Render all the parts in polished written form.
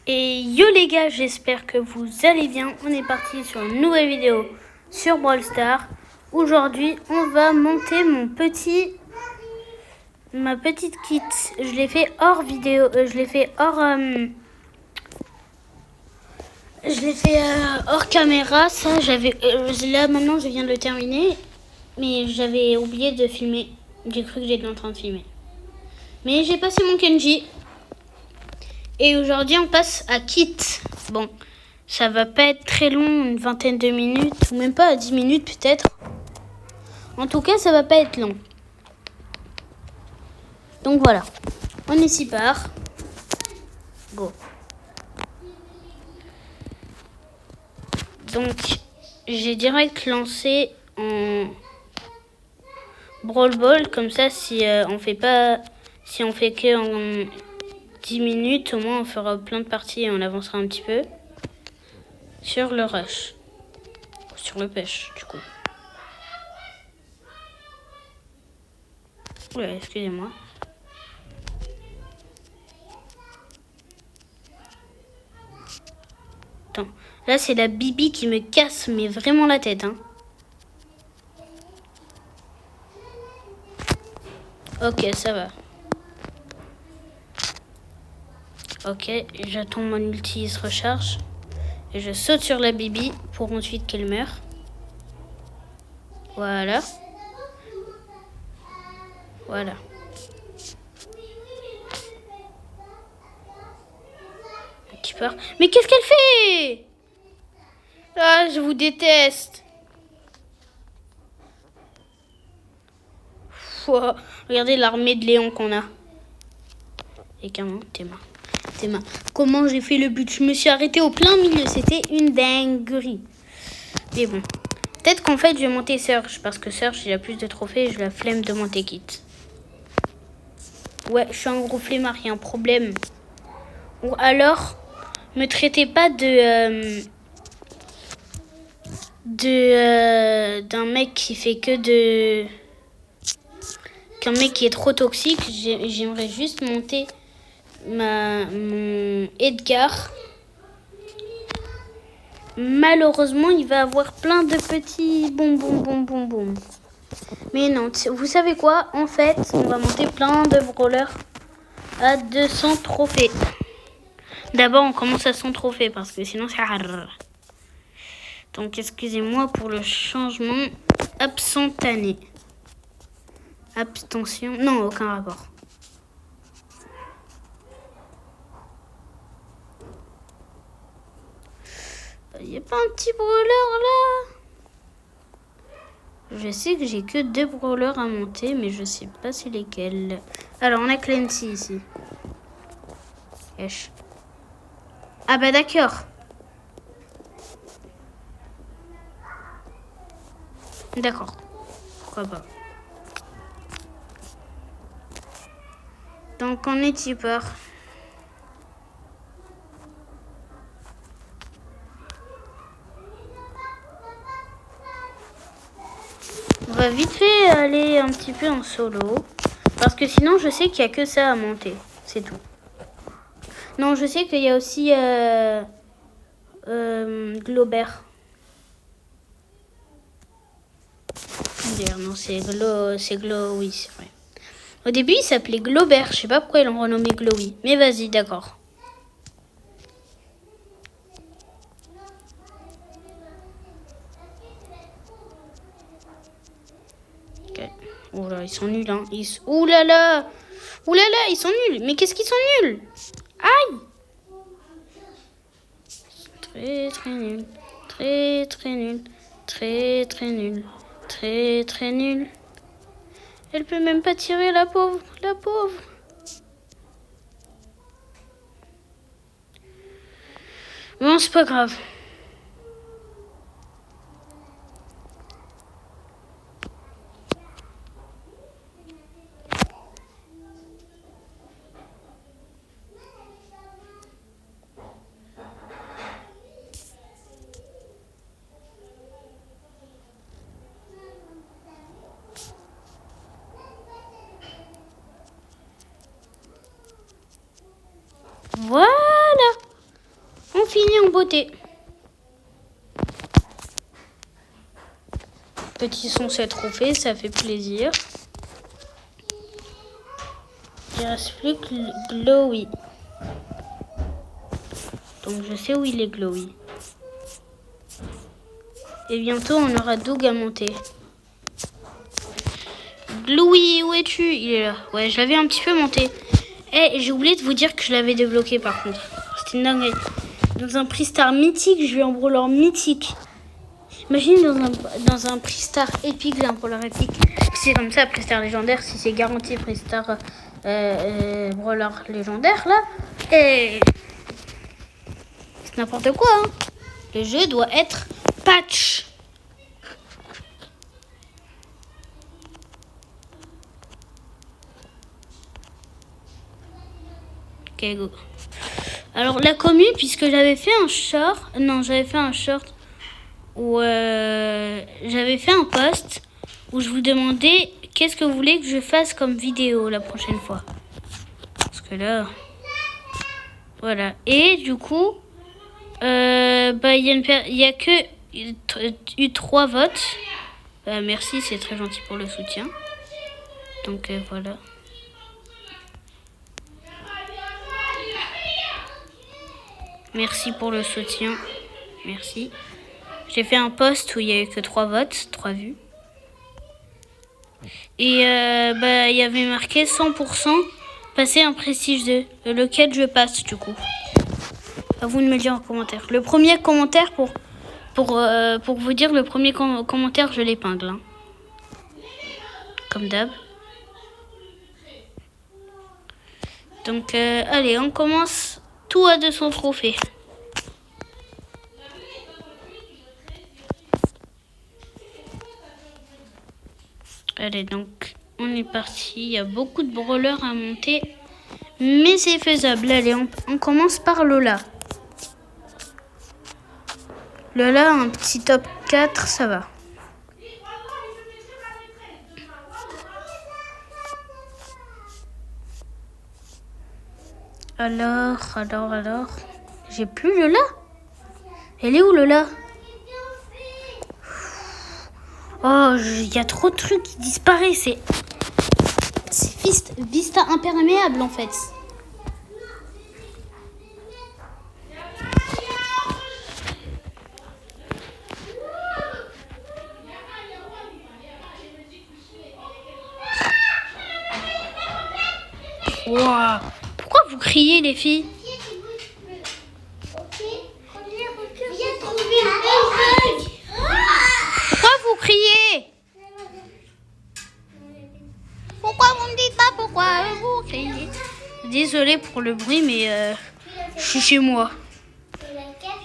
Et yo les gars, j'espère que vous allez bien. On est parti sur une nouvelle vidéo sur Brawl Stars. Aujourd'hui, on va monter ma petite kit. Je l'ai fait hors vidéo, je l'ai fait hors caméra. Ça, là maintenant, je viens de le terminer, mais j'avais oublié de filmer. J'ai cru que j'étais en train de filmer, mais j'ai passé mon Kenji. Et aujourd'hui, on passe à kit. Bon, ça va pas être très long, une vingtaine de minutes, ou même pas 10 minutes peut-être. En tout cas, ça va pas être long. Donc voilà, on est s'y part. Go. Donc, j'ai direct lancé en Brawl Ball, comme ça, si on fait que en 10 minutes, au moins on fera plein de parties et on avancera un petit peu sur le rush, sur le pêche du coup. Ouais, excusez-moi. Attends, là c'est la Bibi qui me casse mais vraiment la tête, hein. Ok, ça va. Ok, j'attends mon ulti se recharge. Et je saute sur la Bibi pour ensuite qu'elle meure. Voilà. Voilà. Qui part. Mais qu'est-ce qu'elle fait? Ah, je vous déteste. Ouah, regardez l'armée de Léon qu'on a. Et comment? T'es main. Comment j'ai fait le but? Je me suis arrêtée au plein milieu. C'était une dinguerie. Mais bon. Peut-être qu'en fait, je vais monter Surge. Parce que Surge, il a plus de trophées et je la flemme de monter Kit. Ouais, je suis un gros flemmard. Il y a un problème. Ou alors, me traitez pas d'un mec qui fait qu'un mec qui est trop toxique. J'aimerais juste monter mon Edgar. Malheureusement, il va avoir plein de petits bonbons. Mais non, vous savez quoi? En fait, on va monter plein de brawlers à 200 trophées. D'abord, on commence à 100 trophées parce que sinon, c'est rare. Donc, excusez-moi pour le changement absentanné. Abstention. Non, aucun rapport. Il n'y a pas un petit brawler là? Je sais que j'ai que 2 brawlers à monter, mais je sais pas c'est lesquels. Alors, on a Clancy ici. Wesh. Ah bah d'accord. D'accord. Pourquoi pas. Donc, on est tipeur. On va vite fait aller un petit peu en solo. Parce que sinon, je sais qu'il n'y a que ça à monter. C'est tout. Non, je sais qu'il y a aussi Globert. D'ailleurs, non, c'est Glo, oui, c'est vrai. Au début, il s'appelait Globert. Je sais pas pourquoi ils l'ont renommé Glowy. Mais vas-y, d'accord. Okay. Oh là, ils sont nuls, hein. Ouh là là, ils sont nuls. Mais qu'est-ce qu'ils sont nuls? Aïe! Très très nul. Très très nul. Très très nul. Très très nul. Elle peut même pas tirer, la pauvre. La pauvre. Bon, c'est pas grave. Voilà. en beauté. Petit son, c'est trophée, ça fait plaisir. Il reste plus que le Glowy. Donc je sais où il est, Glowy. Et bientôt on aura Doug à monter. Glowy, où es-tu? Il est là. Ouais, je l'avais un petit peu monté. Eh, j'ai oublié de vous dire que je l'avais débloqué par contre. C'était une dinguerie. Dans un prix star mythique, je vais en brawler mythique. Imagine dans un prix star épique, j'ai un brawler épique. C'est comme ça, prix star légendaire, si c'est garanti prix star brawler légendaire là. Et c'est n'importe quoi. Hein. Le jeu doit être patch. Ok, go. Alors la commu, puisque j'avais fait un short, où j'avais fait un post où je vous demandais qu'est-ce que vous voulez que je fasse comme vidéo la prochaine fois. Parce que là, voilà. Et du coup, il y a que eu 3 votes. Merci, c'est très gentil pour le soutien. Donc voilà. Merci pour le soutien. Merci. J'ai fait un post où il n'y a eu que 3 votes, 3 vues. Et il y avait marqué 100% passer un prestige 2. Lequel je passe du coup. À vous de me le dire en commentaire. Le premier commentaire pour vous dire, le premier commentaire, je l'épingle. Hein. Comme d'hab. Donc allez, on commence. Tout à 200 trophées. Allez, donc, on est parti. Il y a beaucoup de brawlers à monter. Mais c'est faisable. Allez, on commence par Lola. Lola, un petit top 4, ça va. Alors. J'ai plus Lola. Elle est où Lola? Oh, il y a trop de trucs qui disparaissent. C'est Vista imperméable en fait. Wow. Pourquoi vous criez les filles? Pourquoi vous criez? Pourquoi vous me dites pas pourquoi vous criez? Désolée pour le bruit, mais je suis chez moi.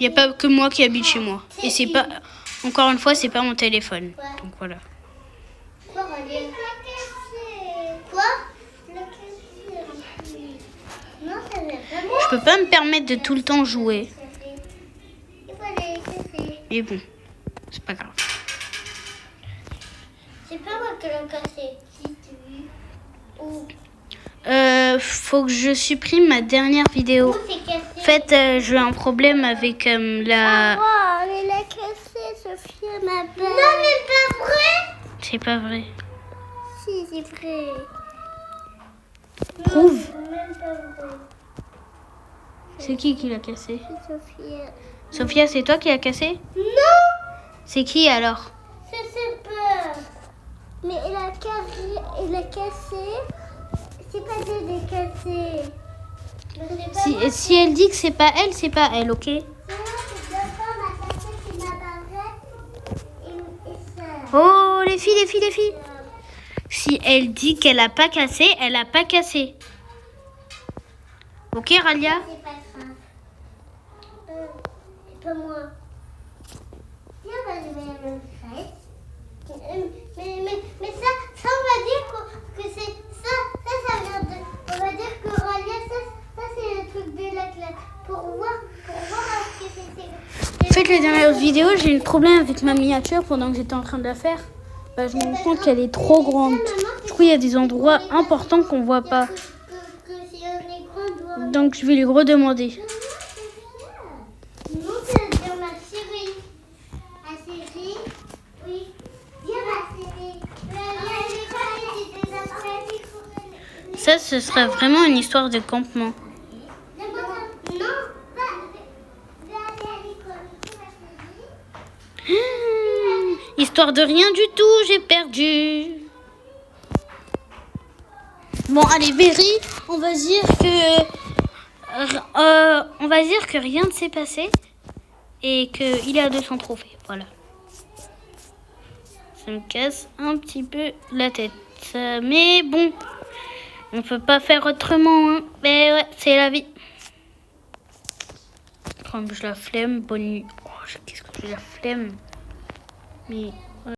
Il n'y a pas que moi qui habite chez moi. Et c'est pas, encore une fois, c'est pas mon téléphone. Donc voilà. Je peux pas me permettre de tout le temps jouer. Mais bon, c'est pas grave. C'est pas moi qui l'ai cassé. Faut que je supprime ma dernière vidéo. En fait, j'ai un problème avec la... Oh, elle l'a cassé, Sophia, ma belle. Non, mais pas vrai. C'est pas vrai. Si, c'est vrai. Prouve. Non, c'est même pas vrai. C'est qui l'a cassé? C'est Sophia. Sophia, c'est toi qui l'as cassé? Non. C'est qui alors? C'est peur. Mais elle a cassé. C'est pas elle qui a cassé. Si elle dit que c'est pas elle, ok? Non, c'est deux femmes à cassé qui m'apparaissent et ça. Oh, les filles. Si elle dit qu'elle a pas cassé, elle a pas cassé. Ok, Ralia? C'est pas grave. C'est pas moi. Si on va jouer à une fête. Mais ça, on va dire que c'est ça vient de. On va dire que Ralia, ça c'est le truc de la classe. Pour voir ce que c'est. En fait, la dernière vidéo, j'ai eu un problème avec ma miniature pendant que j'étais en train de la faire. Je me rends compte qu'elle est trop grande. Du coup, il y a des endroits importants qu'on voit pas. Que si on est grand, on doit. Donc, je vais lui redemander. Non, Là, ce serait vraiment une histoire de campement. Non, pas aller à l'école. Histoire de rien du tout, j'ai perdu. Bon, allez, Berry, on va dire que rien ne s'est passé et qu'il a 200 trophées. Voilà. Ça me casse un petit peu la tête. Mais bon, on peut pas faire autrement. Hein. Mais ouais, c'est la vie. Comme je la flemme, bonne nuit. Oh, qu'est-ce que j'ai la flemme. Mais